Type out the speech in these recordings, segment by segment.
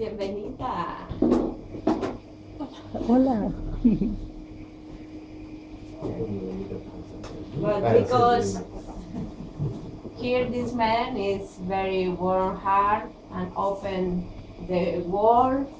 Bienvenida. Hola. But because here this man is very warm heart and open the world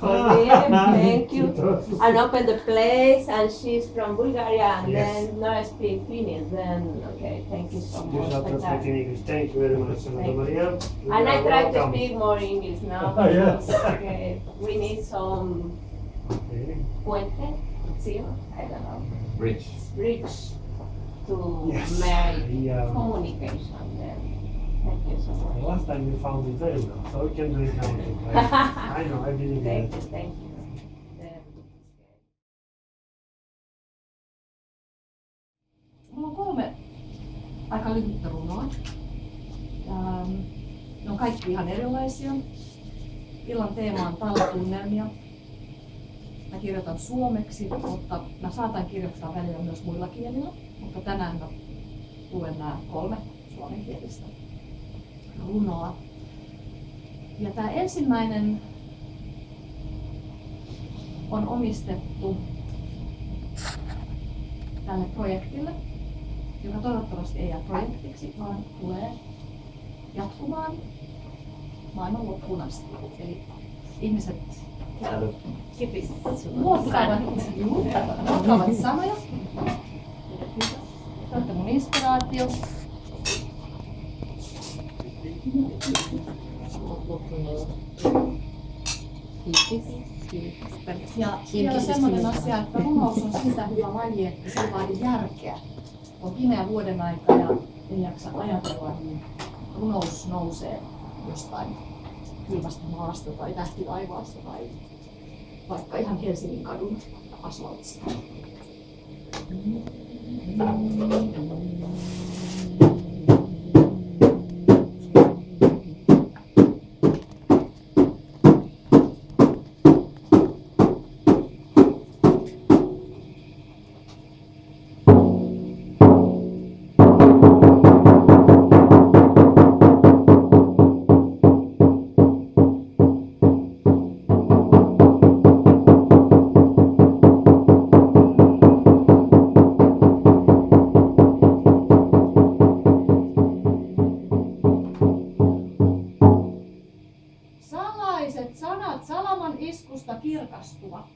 for me, thank you, and open the place, and she's from Bulgaria, and then no I speak Finnish, then okay, thank you so You much. shall translate in English. Thank you very much, Santa Maria. And I try to Welcome. speak more English now Yes. because we need some Okay. puente, see, I don't know, Bridge. bridge to Yes. make Yeah. communication then. Thank you so much. Last time you found it very well, so we can do it now. I know, I believe in it. Thank you. Mulla on 3 aika lyhyttä runoa. Ne on kaikki ihan erilaisia. Illan teema on talvetunnelmia. Mä kirjoitan suomeksi, mutta mä saatan kirjoittaa välillä myös muilla kielillä. Mutta tänään mä luen nämä 3 suomenkielistä runoa. Ja tää ensimmäinen on omistettu tälle projektille, joka toivottavasti ei jää projektiksi, vaan tulee jatkumaan maailman loppuun asti. Eli ihmiset muokkaavat sanoja. Te olette mun inspiraatio. Ja vielä semmoinen asia, että runous on sitä hyvä laji, että se ei vaadi järkeä. On pimeä vuoden aika ja ei jaksa ajatella, niin runous nousee jostain kylmästä maasta tai tähtivaivaasta tai vaikka ihan Helsingin kadun asfaltista. Salaiset sanat salaman iskusta kirkastuvat.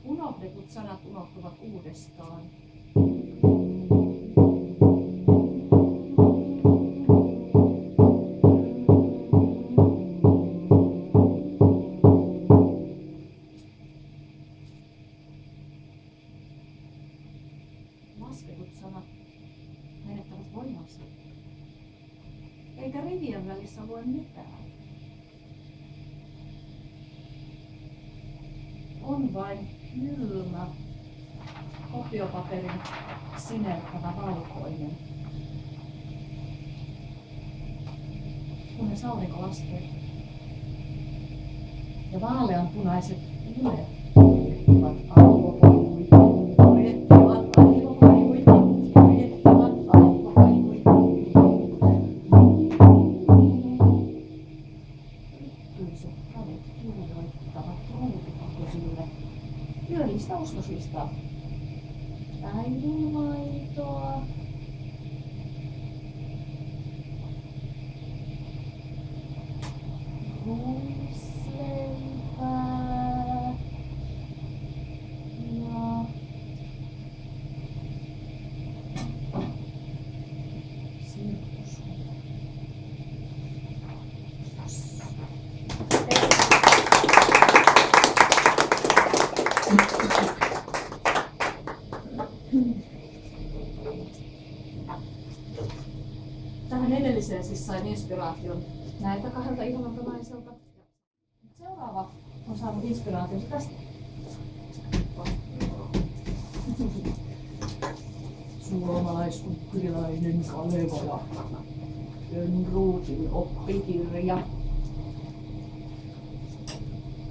Unohdetut sanat unohtuvat uudestaan. Lasketut sanat menettävät voimansa. Eikä rivien välissä lue mitään. On vain kylmä, kopiopaperin sinertävä valkoinen. Kunnes aurinko laskee. Ja vaaleanpunaiset ylet purjehtivat aivokoiluihin. Purjehtivat aivokoiluihin. Purjehtivat aivokoiluihin. Ryttyiset kädet kirjoittavat ruutupakosille yöllistä ostoslistaa. Äidinmaitoa. Ruisleipää. Ja sirkus. Tähän edelliseen siis sain inspiraation näiltä 2 ihanalta naiselta. Seuraava on saanut inspiraationsa tästä. Suomalaisukrilainen Kalevala. Lönnruutin oppikirja.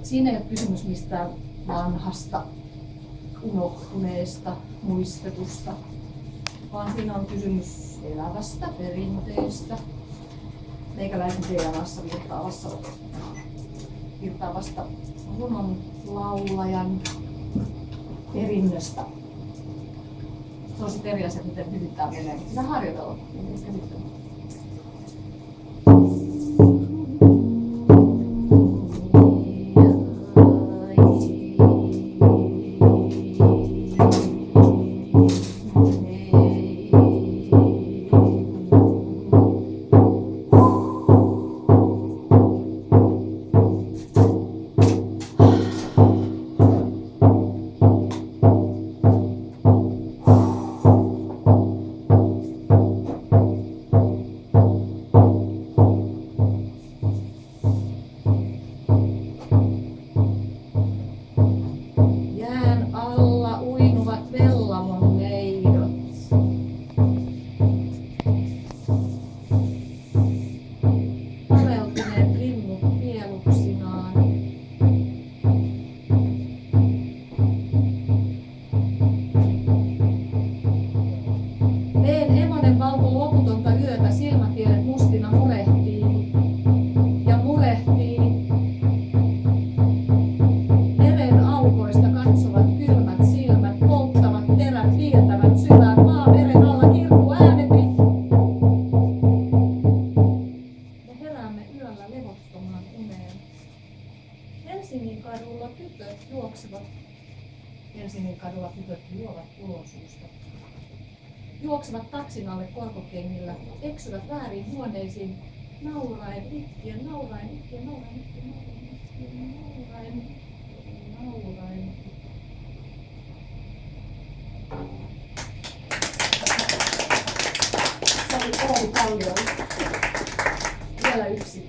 Siinä ei ole kysymys mistään vanhasta, unohtuneesta, muistetusta, vaan siinä on kysymys elävästä perinteestä, meikäläisen DNAssa virtaavasta runon laulajan perinnöstä. Se on sitten eri asia, miten hyvin tämä menee, mutta sitä harjoitellaan. Helsingin kadulla tytöt juovat ulosuusta. Juoksevat taksin alle korkokengillä, eksyvät väärin huoneisiin, nauraen, itkien, nauraen, itkien, nauraen, itkien, nauraen, nauraen. Se oli paljon. Vielä yksi.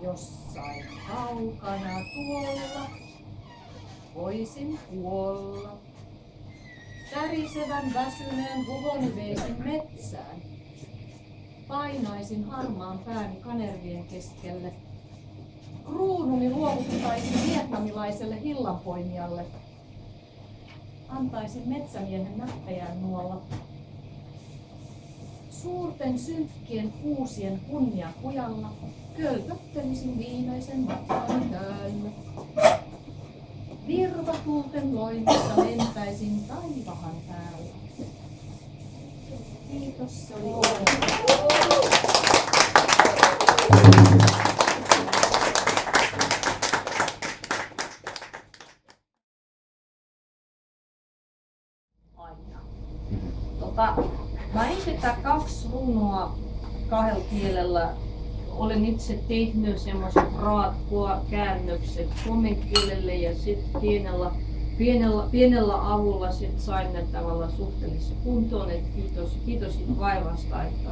Jossain kaukana tuolla voisin kuolla. Tärisevän väsyneen vuvoni veisin metsään. Painaisin harmaan pääni kanervien keskelle. Kruununi luovuttaisin vietnamilaiselle hillanpoimijalle. Antaisin metsämiehen näppejään nuolla. Suurten synkkien kuusien kunniakujalla kölköttelisin viimeisen matkan täällä. Virvatulten loimista lentäisin taivahan päällä. Kiitos, se oli mä esitän 2 runoa 2 kielellä. Olen itse tehnyt semmoiset käännökset suomen kielelle ja sitten pienellä avulla sit sain ne tavallaan suhteellisen kuntoon. Et kiitos vaivasta, että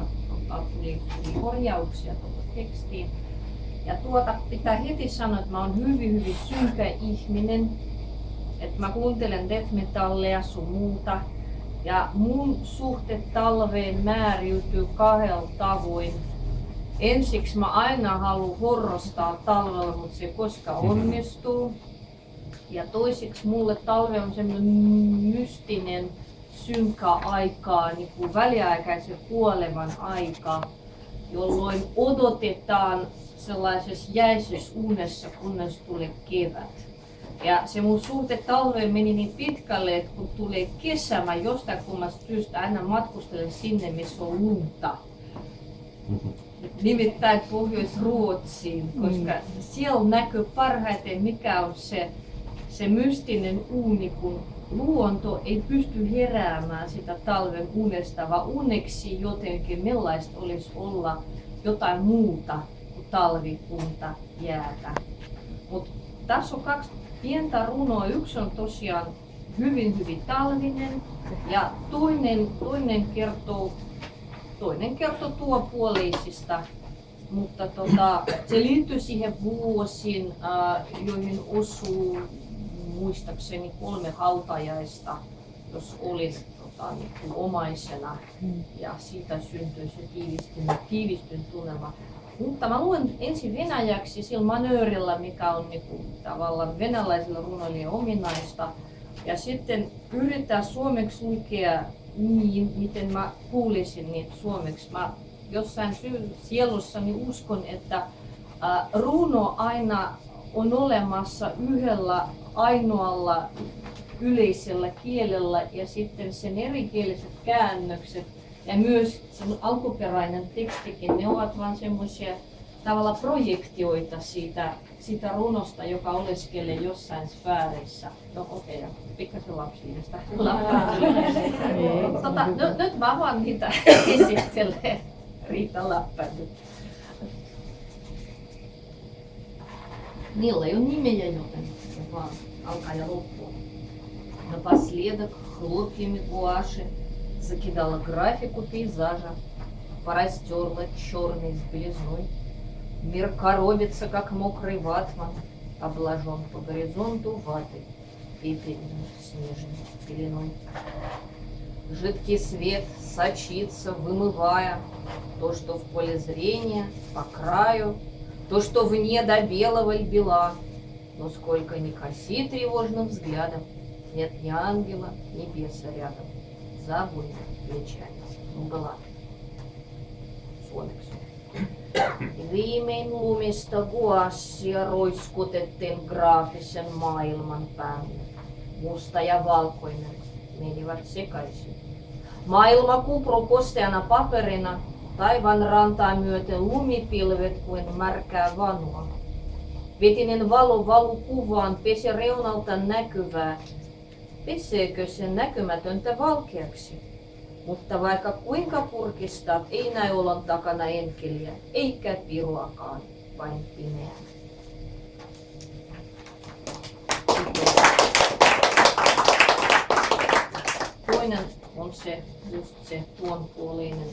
tuli korjauksia tuohon tekstiin. Ja pitää heti sanoa, että mä oon hyvin synkkä ihminen. Että mä kuuntelen death metallia sun muuta. Ja mun suhte talveen määriytyy 2 tavoin. Ensiksi mä aina haluan horrostaa talvella, mutta se ei koskaan onnistuu. Ja toiseksi mulle talve on semmoinen mystinen, synkkä aikaa, niin kuin väliaikaisen kuolevan aika, jolloin odotetaan sellaisessa jäisessä unessa, kunnes tulee kevät. Ja se mun suhte talveen meni niin pitkälle, että kun tulee kesä, mä jostain kummasta syystä aina matkustelen sinne, missä on lunta. Nimittäin Pohjois-Ruotsiin, koska siellä näkyy parhaiten mikä on se mystinen uni, kun luonto ei pysty heräämään sitä talven unesta, vaan uneksi jotenkin millaista olisi olla jotain muuta kuin talvikunta jäätä. Mut tässä on 2 pientä runoa. Yksi on tosiaan hyvin talvinen ja toinen kertoo tuopuoleisista, mutta se liittyy siihen vuosiin, joihin osuu muistaakseni 3 hautajaista, jos oli niin omaisena ja siitä syntyi se tiivistynyt tunnelma. Mutta mä luen ensin venäjäksi sillä manöörillä, mikä on niin kuin, tavallaan venäläisillä runoilijoilla ominaista. Ja sitten yrittää suomeksi lukea niin, miten mä kuulisin niitä suomeksi. Mä jossain sielussani uskon, että runo aina on olemassa yhdellä ainoalla yleisellä kielellä ja sitten sen erikieliset käännökset ja myös sen alkuperäinen tekstikin, ne ovat vain semmoisia tavallaan projektioita siitä runosta, joka oleskelee jossain sfääreissä. No okei, pikkasen lapsillista. Nyt mä vaan niitä esittelee. Riitta Lappäinen. Niillä ei ole nimeä, joten se vaan alkaa ja loppuu. Напоследок хлопьями гуаши закидала графику пейзажа, порастерла черный с белизной. Мир коробится, как мокрый ватман, обложен по горизонту ватой, пепельной снежной пеленой. Жидкий свет сочится, вымывая то, что в поле зрения, по краю, то, что вне до белого ль бела. Но сколько ни коси тревожным взглядом, нет ни ангела, ни беса рядом, за обоими плечами мгла. Suomeksi. Viimein lumista guassia roiskutettiin graafisen maailman päälle. Musta ja valkoinen menivät sekaisin. Maailma kupru kosteana paperina, taivaan rantaa myöten lumipilvet kuin märkää vanua. Vetinen valo valu kuvaan pesi reunalta näkyvää. Peseekö se näkymätöntä valkeaksi? Mutta vaikka kuinka purkistaa, ei näy olon takana enkeliä, eikä piruakaan, vain pimeää. Toinen on se, just se tuonpuoleinen.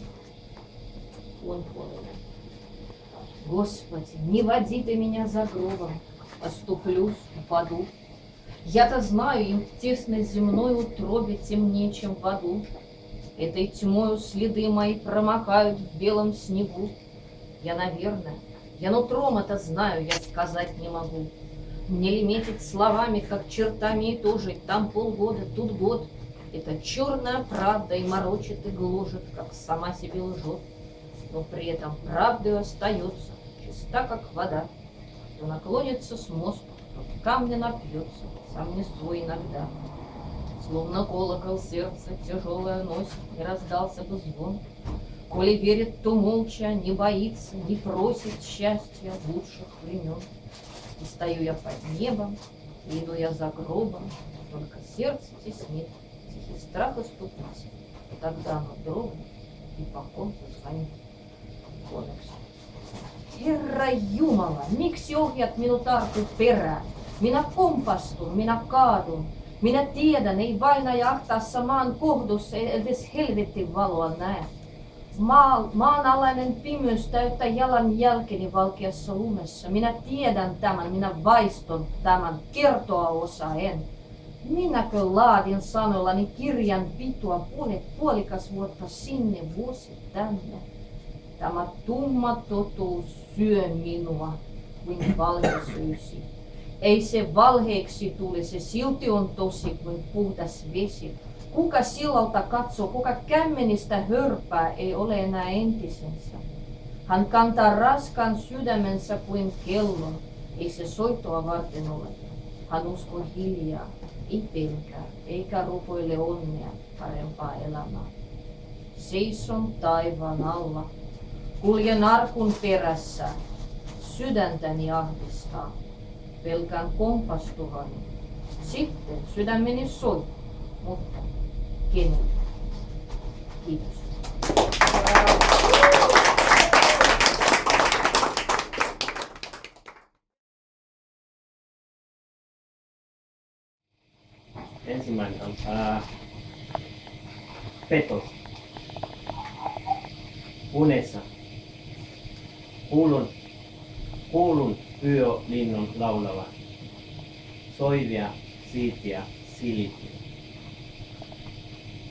Господи, не води ты меня за гробом, оступлюсь, упаду. Я-то знаю, им в тесной земной утробе темнее, чем в аду. Этой тьмою следы мои промокают в белом снегу. Я нутром это знаю, я сказать не могу. Мне ли метить словами, как чертами и тужить, там полгода, тут год. Это черная правда и морочит, и гложет, как сама себе лжет. Но при этом правдой остается, чиста как вода. Кто наклонится с моста, кто в камня напьется, сам не свой иногда. Словно колокол сердца тяжелое носит, не раздался бы звон. Коли верит, то молча, не боится, не просит счастья лучших времен. И стою я под небом, и иду я за гробом, только сердце теснит, тихий страх оступится. Тогда оно дрогнет и покой зазвонит. Herra Jumala, miksi ohjat minut arkun perään? Minä kompastun, minä kaadun. Minä tiedän, ei vainaja ahtaassa maan kohdussa edes helvetin valoa näe. Maanalainen pimeys täyttää jalan jälkeni valkeassa lumessa. Minä tiedän tämän, minä vaiston tämän, kertoa osaa en. Minäkö laadin sanoillani kirjan pitoa puolikas vuotta sinne, vuosi tänne. Tämä tumma totuus syö minua kuin valhesyysi. Ei se valheeksi tule, se silti on tosi kuin puhdas vesi. Kuka sillalta katsoo, kuka kämmenistä hörpää, ei ole enää entisensä. Hän kantaa raskaan sydämensä kuin kellon, ei se soittoa varten ole. Hän uskoo hiljaa, ei pelkää, eikä rukoile onnea, parempaa elämää. Seison taivaan alla, kuljen arkun perässä, sydäntäni ahdistaa. Pelkään kompastuvani. Sitten sydämeni soi, mutta kenelle? Kiitos. Ensimmäinen on petos. Unessa. Kuulun yölinnun laulava. Soivia, siipiä, silitti.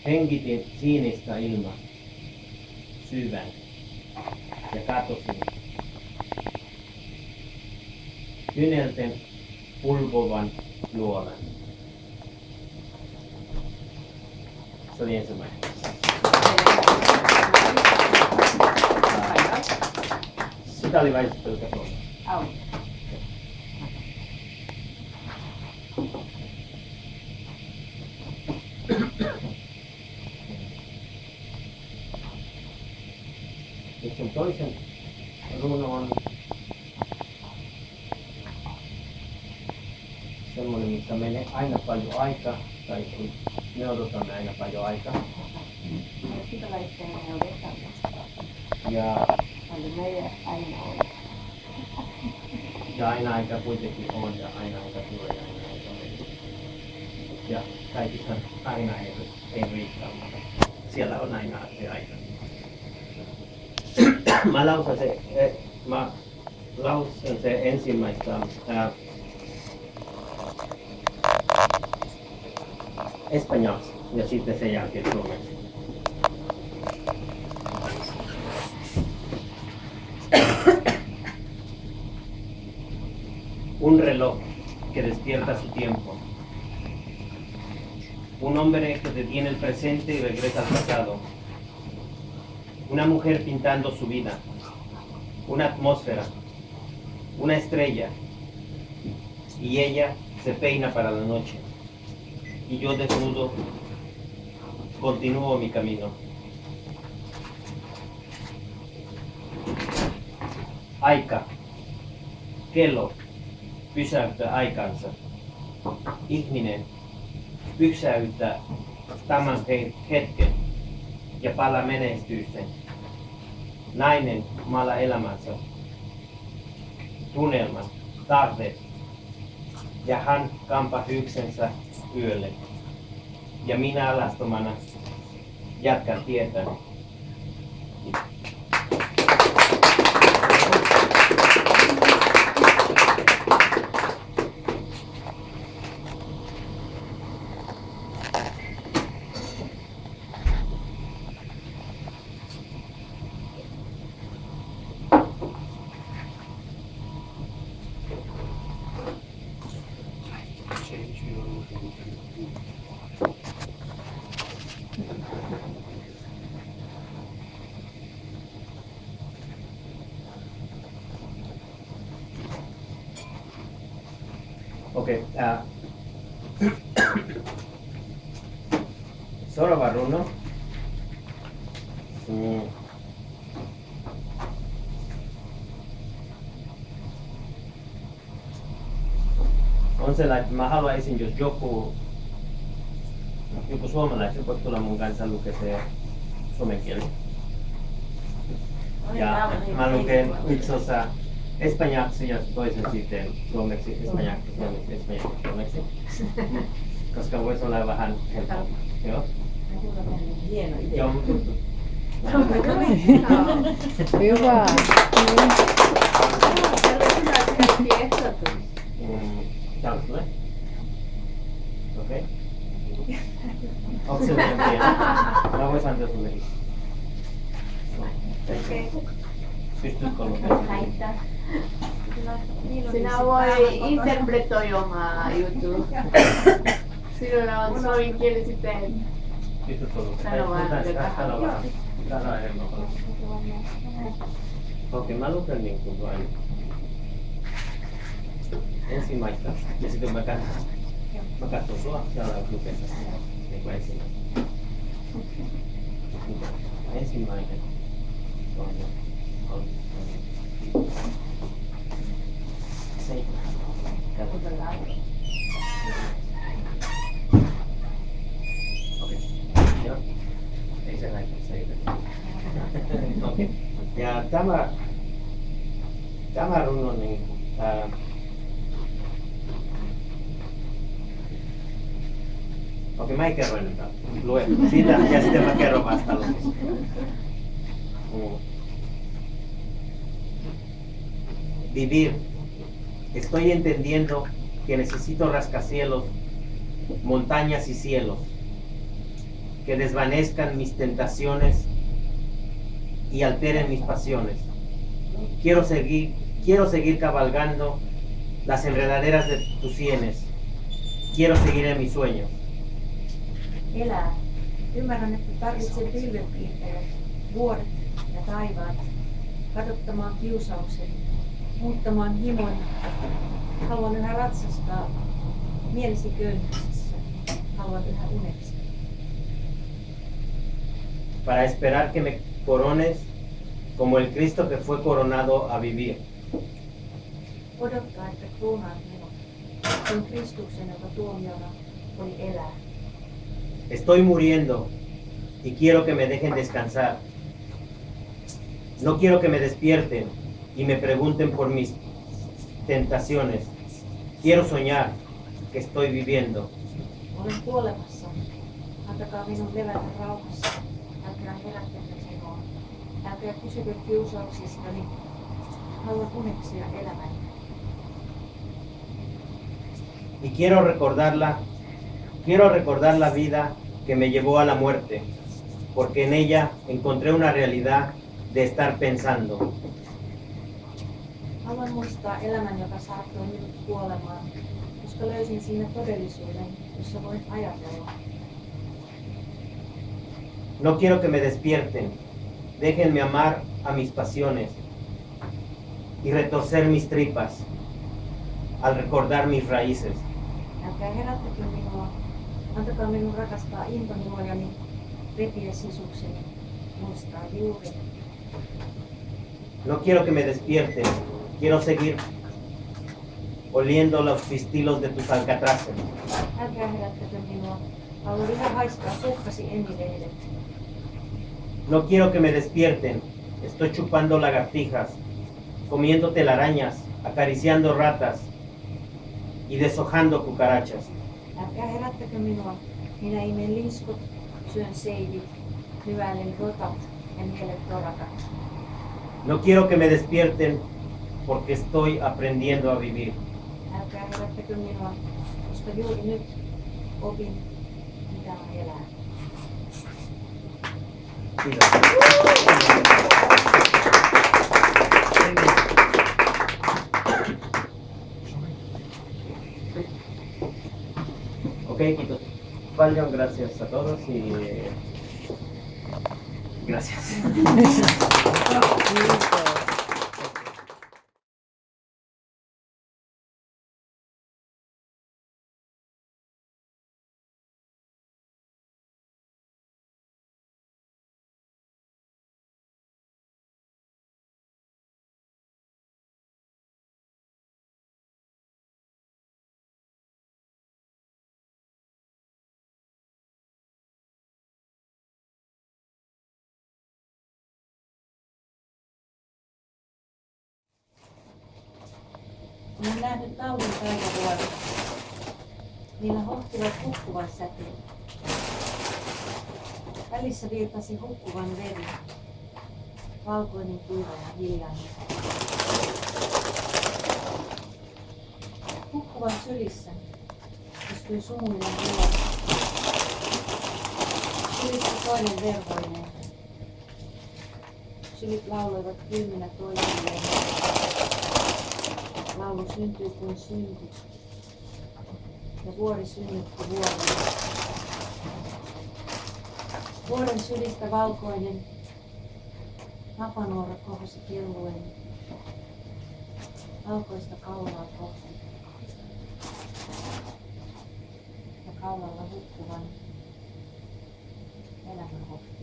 Hengitin sinistä ilmaa. Syvän. Ja katosin. Kynelten pulvovan luolan. Se oli ensimmäinen. Sitä oli vain pelkä tuolla. Sitten toisen runo on semmoinen, missä menee aina paljon aikaa, tai kun me odotamme aina paljon aikaa. Ja ja aina aika kuitenkin on, ja aina aika tulee, ja aina aika menee. Ja kaikissa aina ei riittää, mutta siellä on aina se aika. Mä lausun se ensimmäistä espanjaksi ja sitten sen jälkeen suomeksi. Un reloj que despierta su tiempo. Un hombre que detiene el presente y regresa al pasado. Una mujer pintando su vida. Una atmósfera. Una estrella. Y ella se peina para la noche. Y yo desnudo continúo mi camino. Aika. Kello pysäyttää aikansa. Ihminen pysäyttää tämän hetken ja palaa menestykseen. Nainen maala elämänsä. Tunnelmat, tarpeet. Ja hän kampaa hyksensä yölle. Ja minä alastomana jatkan tietäni. Okei. Seuraava runo. On sellainen, että mä haluaisin, jos joku suomalainen voisi tulla mun kanssa lukee suomen kieli. Ja mä luken yksi osa espanjaksi ja toisen sitten suomeksi, espanjaksi, suomeksi, espanjaksi, suomeksi. Koska voisi olla vähän helpompi. Joo. Hieno idea. Joo, mutta Hyvä. Tämä on sulle. Okei. Onko se liian pieni? Mä voisin antaa sulle. Pystytkö lukemaan? Sinä voi interpretoimaan juttu. Sinulla on suomenkieli sitten. Pystytkö lukemaan? Täällä on enemmän. Okei, mä luken niin kuin vain ensimmäistä ja sitten mä katson sua siellä lukessa niin kuin ensimmäistä. Ensimmäinen on okei. Joo. Ei se näin, se ei okei. Ja tämä runo niin Okei, mä en kerro enempää. Lue siitä ja sitten mä kerron vasta lopussa. Vivir. Estoy entendiendo que necesito rascacielos, montañas y cielos, que desvanezcan mis tentaciones y alteren mis pasiones. Quiero seguir cabalgando las enredaderas de tus sienes. Quiero seguir en mis sueños. Elää. Ymmärrän, että tarvitsen pilvenpiirtäjät, vuoret ja taivaat, kadottamaan kiusauksen, muuttamaan himon. Haluan yhä ratsastaa mielesi köyhyydessä. Haluan yhä uneksi. Para esperar que me corones como el Cristo que fue coronado a vivir. Odottaa, että kruunaat minut. Sen Kristuksen, joka tuomiona oli elää. Estoy muriendo y quiero que me dejen descansar. No quiero que me despierten y me pregunten por mis tentaciones. Quiero soñar que estoy viviendo. Olen kuolemassa. Antakaa minun levätä rauhassa. Älkää herättäkö minua. Älkää kysykö kiusauksistani. Haluan uneksia elämäni. Y quiero recordar la vida que me llevó a la muerte, porque en ella encontré una realidad de estar pensando. Haluan muistaa elämän, joka saattoi minut kuolemaan, koska löysin siinä todellisuuden, jossa voin ajatella. No quiero que me despierten, déjenme amar a mis pasiones y retorcer mis tripas al recordar mis raíces. Älkää herättäkö minua. Antakaa minun rakastaa intohimojani, repiä sisukseni, muistaa juuri. No quiero que me despierten, quiero seguir oliendo los pistilos de tus alcatraces. Älkää herättäkö minua. Haluan yhä haistaa kukkasi emilehdet. No quiero que me despierten, estoy chupando lagartijas, comiendo telarañas, acariciando ratas y deshojando cucarachas. Älkää herättäkö minua. Minä imen liskot, syön seivit, hyväilen rotat ja nielet torakat. No quiero que me despierten porque estoy aprendiendo a vivir. Älkää herättäkö minua, koska juuri nyt opin, mitä on elää. Kiitos. Ok, Quito. Valgan, gracias a todos y gracias. Olen nähnyt taudin taikavuodet. Niillä hohtivat hukkuvan säteen. Välissä virtasi hukkuvan veri. Valkoinen kuiva ja hiljainen. Hukkuvan sylissä istui sumuinen vuori. Sylissä toinen verhoineen. Sylit lauloivat kylminä toisilleen. Laulu syntyi kuin synti, ja vuori synnytti vuoren. Vuoren sylistä valkoinen napanuora kohosi kelluen, valkoista kaulaa kohti, ja kaulalla hukkuvan elämän hokki.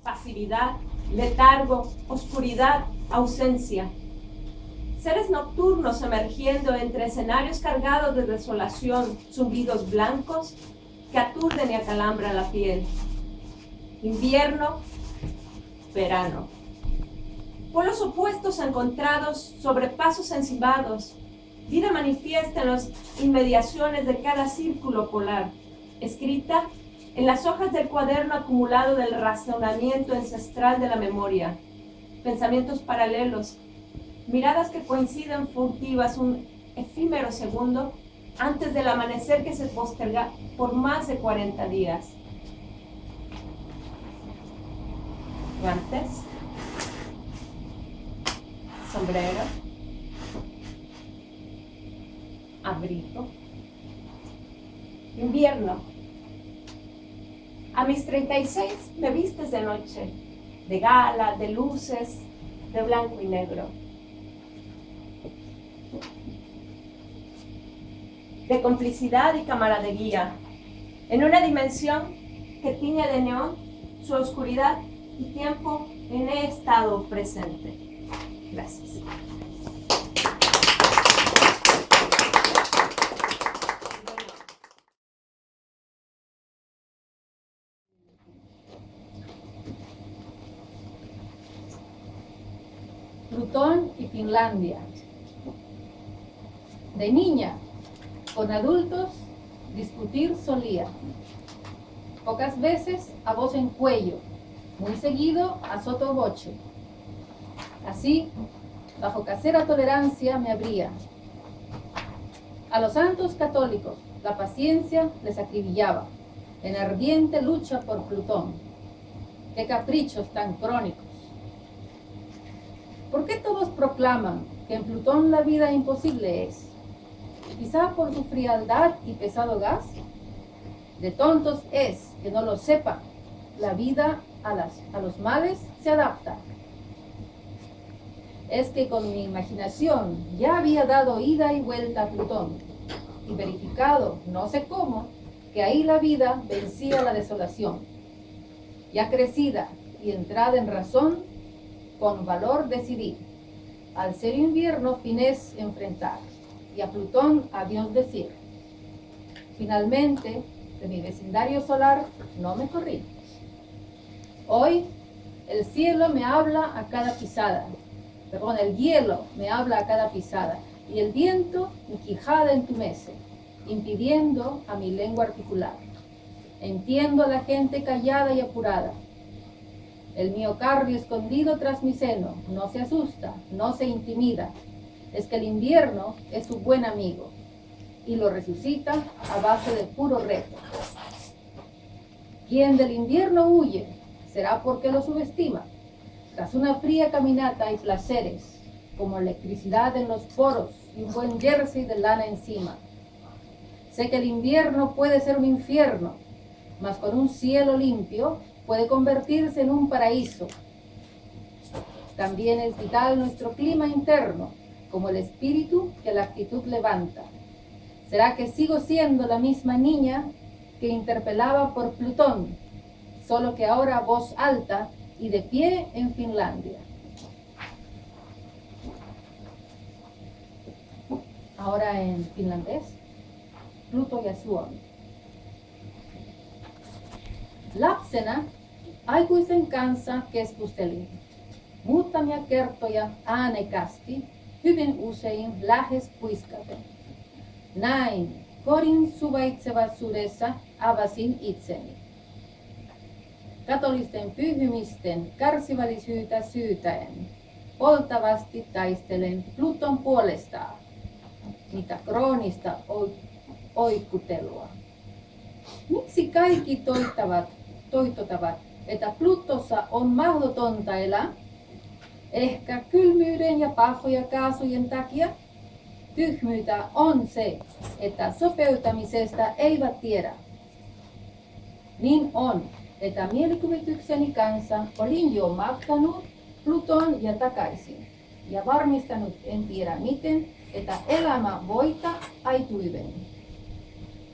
Pasividad, letargo, oscuridad, ausencia. Seres nocturnos emergiendo entre escenarios cargados de desolación, zumbidos blancos que aturden y acalambran la piel. Invierno, verano. polos opuestos encontrados sobre pasos encimados, vida manifiesta en las inmediaciones de cada círculo polar, escrita en las hojas del cuaderno acumulado del razonamiento ancestral de la memoria, pensamientos paralelos, miradas que coinciden furtivas un efímero segundo antes del amanecer que se posterga por más de 40 días. Guantes, sombrero, abrigo, invierno. A mis 36 me vistes de noche, de gala, de luces, de blanco y negro. De complicidad y camaradería, en una dimensión que tiñe de neón su oscuridad y tiempo en el estado presente. Gracias. Plutón y Finlandia. De niña, con adultos, discutir solía. Pocas veces a voz en cuello, muy seguido a sottovoce. Así, bajo casera tolerancia me abría. A los santos católicos la paciencia les acribillaba, en ardiente lucha por Plutón. ¡Qué caprichos tan crónicos! ¿Por qué todos proclaman que en Plutón la vida imposible es? Quizá por su frialdad y pesado gas. De tontos es que no lo sepan, la vida a los males se adapta. Es que con mi imaginación ya había dado ida y vuelta a Plutón y verificado, no sé cómo, que ahí la vida vencía la desolación. Ya crecida y entrada en razón, con valor decidí, al ser invierno finés enfrentar y a Plutón adiós decir. Finalmente, de mi vecindario solar no me corrí. Hoy el cielo me habla a cada pisada, el hielo me habla a cada pisada, y el viento mi quijada entumece, impidiendo a mi lengua articular. Entiendo a la gente callada y apurada. El miocardio escondido tras mi seno no se asusta, no se intimida. Es que el invierno es su buen amigo y lo resucita a base de puro reto. Quien del invierno huye será porque lo subestima. Tras una fría caminata hay placeres, como electricidad en los poros y un buen jersey de lana encima. Sé que el invierno puede ser un infierno, mas con un cielo limpio puede convertirse en un paraíso. También es vital nuestro clima interno, como el espíritu que la actitud levanta. ¿Será que sigo siendo la misma niña que interpelaba por Plutón, solo que ahora voz alta y de pie en Finlandia? Ahora en finlandés, Pluto ja Suomi. Lapsena aikuisen kanssa keskustelin muutamia kertoja äänekasti, hyvin usein lähes puiskaten. Näin kodin suvaitsevaisuudessa avasin itseni. Katolisten pyhimisten kärsivällisyyttä syytäen poltavasti taistelen Pluton puolesta, mitä kroonista oikkutelua. Miksi kaikki toitotavat, että Plutossa on mahdotonta elää? Ehkä kylmyyden ja pahoja kaasujen takia? Tyhmyyttä on se, että sopeutamisesta eivät tiedä. Niin on, että mielikuvitukseni kanssa olin jo matkanut Pluton ja takaisin ja varmistanut en tiedä miten, että elämä voita aituiveni.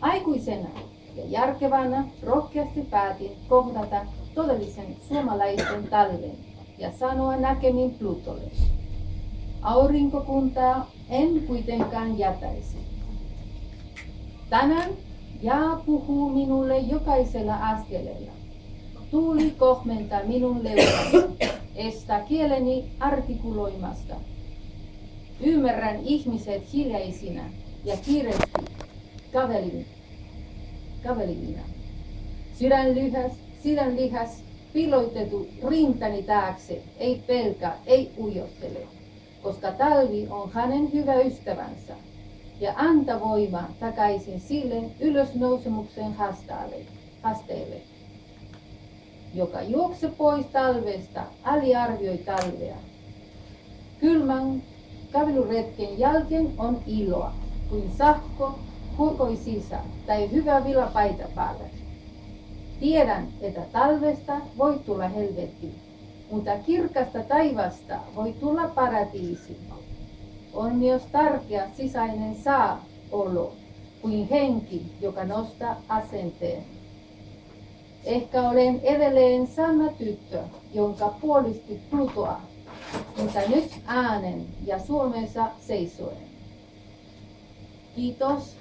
Aikuisena ja järkevänä rohkeasti päätin kohdata todellisen suomalaisen talven ja sanoa näkemin Plutolle. Aurinkokuntaa en kuitenkaan jätäisi. Tänään jää puhuu minulle jokaisella askeleella. Tuuli kohmentaa minun leulani. estä kieleni artikuloimasta. Ymmärrän ihmiset hiljaisina ja kiireesti kavelivina. Sydänlihas piilotettu rintani taakse, ei pelkä, ei ujostele, koska talvi on hänen hyvä ystävänsä ja anta voima takaisin sille ylösnousemuksen haasteelle, joka juokse pois talvesta, aliarvioi talvea. Kylmän kävelyretken jälkeen on iloa, kuin sahko huokoisissa tai hyvä villapaita päällä. Tiedän, että talvesta voi tulla helvetti, mutta kirkasta taivasta voi tulla paratiisi. On myös tärkeä sisäinen olo, kuin henki, joka nostaa asenteen. Ehkä olen edelleen sama tyttö, jonka puolisti Plutoa, mutta nyt äänen ja Suomessa seisoen. Kiitos.